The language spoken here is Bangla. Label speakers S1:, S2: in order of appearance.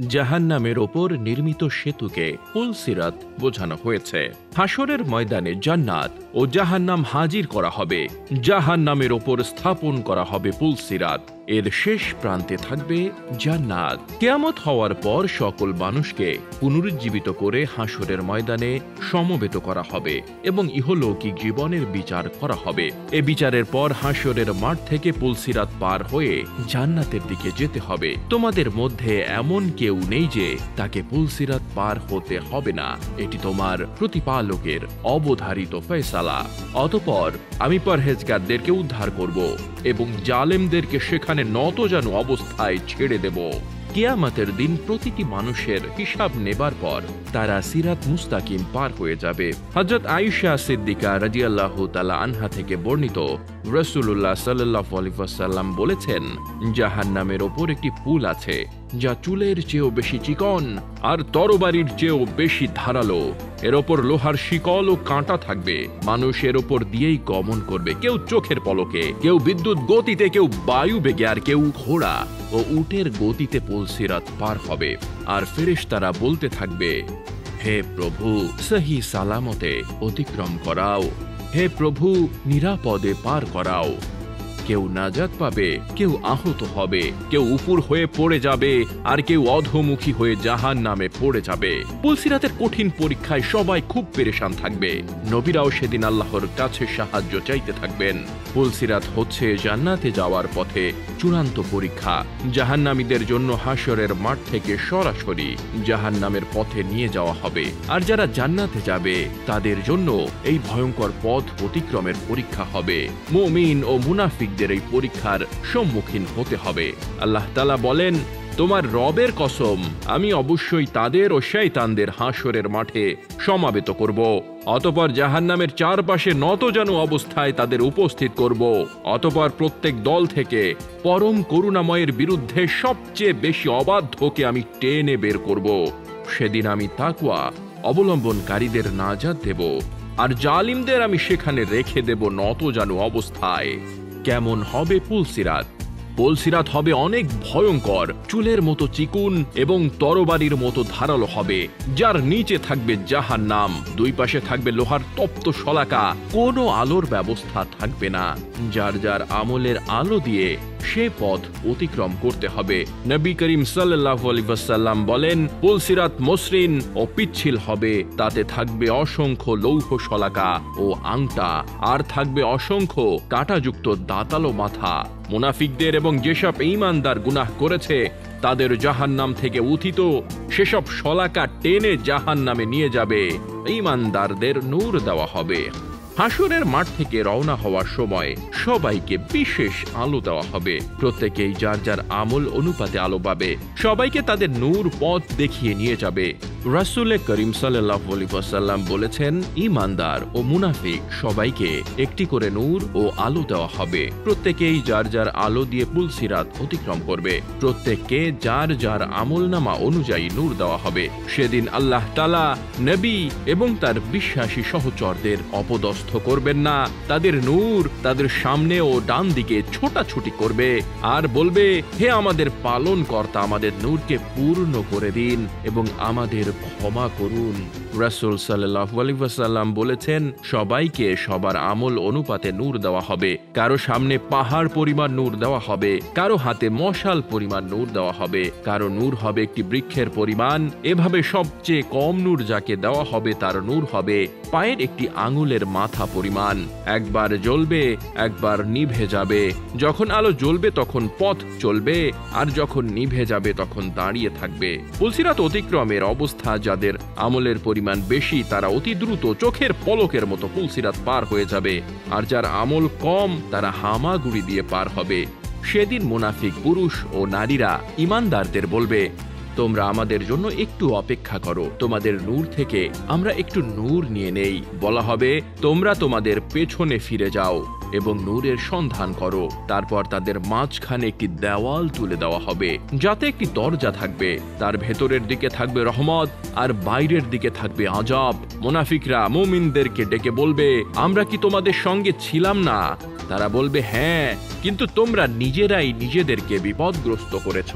S1: জাহান্নামের ওপর নির্মিত সেতুকে পুল সিরাত বোঝানো হয়েছে। হাসরের ময়দানে জান্নাত ও জাহান্নাম হাজির করা হবে। জাহান্নামের ওপর স্থাপন করা হবে পুল সিরাত। এর শেষ প্রান্তে থাকবে জান্নাত। কিয়ামত হওয়ার পর সকল মানুষকে পুনরুজ্জীবিত করে হাসরের ময়দানে সমবেত করা হবে এবং ইহলৌকিক জীবনের বিচার করা হবে। এ বিচারের পর হাসরের মাঠ থেকে পুল সিরাত পার হয়ে জান্নাতের দিকে যেতে হবে। তোমাদের মধ্যে এমন কেউ নেই যে তাকে পুল সিরাত পার হতে হবে না। এটি তোমার প্রতিপালকের অবধারিত ফয়সালা। অতঃপর আমি পরহেজগারদেরকে উদ্ধার করব এবং জালেমদেরকে সেখানে নতজানু অবস্থায় ছেড়ে দেব। কিয়ামতের দিন প্রতিটি মানুষের হিসাব নেবার পর তারা সিরাত মুস্তাকিম পার হয়ে যাবে। হযরত আয়েশা সিদ্দিকা রাদিয়াল্লাহু তাআলা আনহা থেকে বর্ণিত, রাসূলুল্লাহ সাল্লাল্লাহু আলাইহি ওয়াসাল্লাম বলেছেন, জাহান্নামের ওপর একটি পুল আছে যা চুলের চেয়েও বেশি চিকন আর তরবারির চেয়েও বেশি ধারালো। এর ওপর লোহার শিকল ও কাঁটা থাকবে। মানুষ এর ওপর দিয়েই গমন করবে, কেউ চোখের পলকে, কেউ বিদ্যুৎ গতিতে, কেউ বায়ু বেগে, আর কেউ ঘোড়া ও উটের গতিতে পুল সিরাত পার হবে। আর ফেরেশতারা বলতে থাকবে, হে প্রভু, সহি সালামতে অতিক্রম করাও, হে প্রভু, নিরাপদে পার করাও। কেউ নাজাত পাবে, কেউ আহত হবে, কেউ উপর হয়ে পড়ে যাবে, আর কেউ অধোমুখী হয়ে জাহান্নামে পড়ে যাবে। পুল সিরাতের কঠিন পরীক্ষায় সবাই খুব পেরেশান থাকবে। নবীরাও সেদিন আল্লাহর কাছে সাহায্য চাইতে থাকবেন। পুল সিরাত হচ্ছে জান্নাতে যাওয়ার পথে চূড়ান্ত পরীক্ষা। জাহান্নামীদের জন্য হাসরের মাঠ থেকে সরাসরি জাহান্নামের পথে নিয়ে যাওয়া হবে, আর যারা জান্নাতে যাবে তাদের জন্য এই ভয়ঙ্কর পথ অতিক্রমের পরীক্ষা হবে। মুমিন ও মুনাফিক এই পরীক্ষার সম্মুখীন হতে হবে। আল্লাহ তাআলা বলেন, তোমার রবের কসম, আমি অবশ্যই তাদের ও শয়তানদের হাসরের মাঠে সমাবেত করব। অতঃপর জাহান্নামের চারপাশে নতজানু অবস্থায় তাদের উপস্থিত করব। অতঃপর প্রত্যেক দল থেকে পরম করুণাময়ের বিরুদ্ধে সবচেয়ে বেশি অবাধ্যকে আমি টেনে বের করব। সেদিন আমি তাকওয়া অবলম্বনকারীদের নাজাত দেব, আর জালিমদের আমি সেখানে রেখে দেব নতজানু অবস্থায়। কেমন হবে পুল সিরাত? পুল সিরাত হবে অনেক ভয়ঙ্কর, চুলের মতো চিকুন এবং তরবারির মতো ধারালো হবে, যার নিচে থাকবে জাহান্নাম। দুই পাশে থাকবে লোহার তপ্ত শলাকা। কোনো আলোর ব্যবস্থা থাকবে না। যার যার আমলের আলো দিয়ে সে পথ অতিক্রম করতে হবে। নবী করিম সাল্লাল্লাহু আলাইহি ওয়াসাল্লাম বলেন, পুল সিরাত মসৃণ ও পিচ্ছিল হবে। তাতে থাকবে অসংখ্য লৌহ শলাকা ও আংটা, আর থাকবে অসংখ্য কাঁটাযুক্ত দাঁতালো মাথা। মুনাফিকদের এবং যেসব ঈমানদার গুনাহ করেছে তাদের জাহান্নাম থেকে উথিত সেসব শলাকা টেনে জাহান্নামে নিয়ে যাবে। ঈমানদারদের নূর দেওয়া হবে। হাসরের মাঠ থেকে রওনা হওয়ার সময় সবাইকে বিশেষ আলো দেওয়া হবে। প্রত্যেকেই যার যার আমল অনুপাতে আলো পাবে। সবাইকে তাদের নূর পথ দেখিয়ে নিয়ে যাবে। রাসূল করিম সাল্লাল্লাহু আলাইহি ওয়াসাল্লাম বলেছেন, ঈমানদার ও মুনাফিক সবাইকে একটি করে নূর ও আলো দেওয়া হবে। প্রত্যেকেই যার যার আলো দিয়ে পুল সিরাত অতিক্রম করবে। প্রত্যেককে যার যার আমলনামা অনুযায়ী নূর দেওয়া হবে। সেদিন আল্লাহ তাআলা নবী এবং তার বিশ্বাসী সহচরদের অপদস্থ করবেন না। তাদের নূর তাদের সামনে ও ডান দিকে ছোটাছুটি করবে আর বলবে, হে আমাদের পালনকর্তা, আমাদের নূরকে পূর্ণ করে দিন এবং আমাদের ক্ষমা করুন। রাসূল সাল্লাল্লাহু আলাইহি ওয়াসাল্লাম বলেছেন, সবাইকে সবার আমল অনুপাতে নূর দেওয়া হবে। কারো সামনে পাহাড় পরিমাণ নূর দেওয়া হবে, কারো হাতে মশাল পরিমাণ নূর দেওয়া হবে, কারো নূর হবে একটি বৃক্ষের পরিমাণ। এভাবে সবচেয়ে কম নূর যাকে দেওয়া হবে তার নূর হবে পায়ের একটি আঙুলের মাথা পরিমাণ। একবার জ্বলবে, একবার নিভে যাবে। যখন আলো জ্বলবে তখন পথ চলবে, আর যখন নিভে যাবে তখন দাঁড়িয়ে থাকবে। পুল সিরাত অতিক্রমের অবস্থা যাদের আমলের পরিমাণ বেশি তারা অতি দ্রুত চোখের পলকের মতো পুল সিরাত পার হয়ে যাবে, আর যার আমল কম তারা হামাগুড়ি দিয়ে পার হবে। সেদিন মুনাফিক পুরুষ ও নারীরা ঈমানদারদের বলবে, তোমরা আমাদের জন্য একটু অপেক্ষা করো, তোমাদের নূর থেকে আমরা একটু নূর নিয়ে নেই। বলা হবে, তোমরা তোমাদের পেছনে ফিরে যাও এবং নূরের সন্ধান করো। তারপর তাদের মাঝখানে একটি দেওয়াল তুলে দেওয়া হবে, যাতে একটি দরজা থাকবে। তার ভেতরের দিকে থাকবে রহমত আর বাইরের দিকে থাকবে আযাব। মুনাফিকরা মুমিনদেরকে ডেকে বলবে, আমরা কি তোমাদের সঙ্গে ছিলাম না? তারা বলবে, হ্যাঁ, কিন্তু তোমরা নিজেরাই নিজেদেরকে বিপদগ্রস্ত করেছ।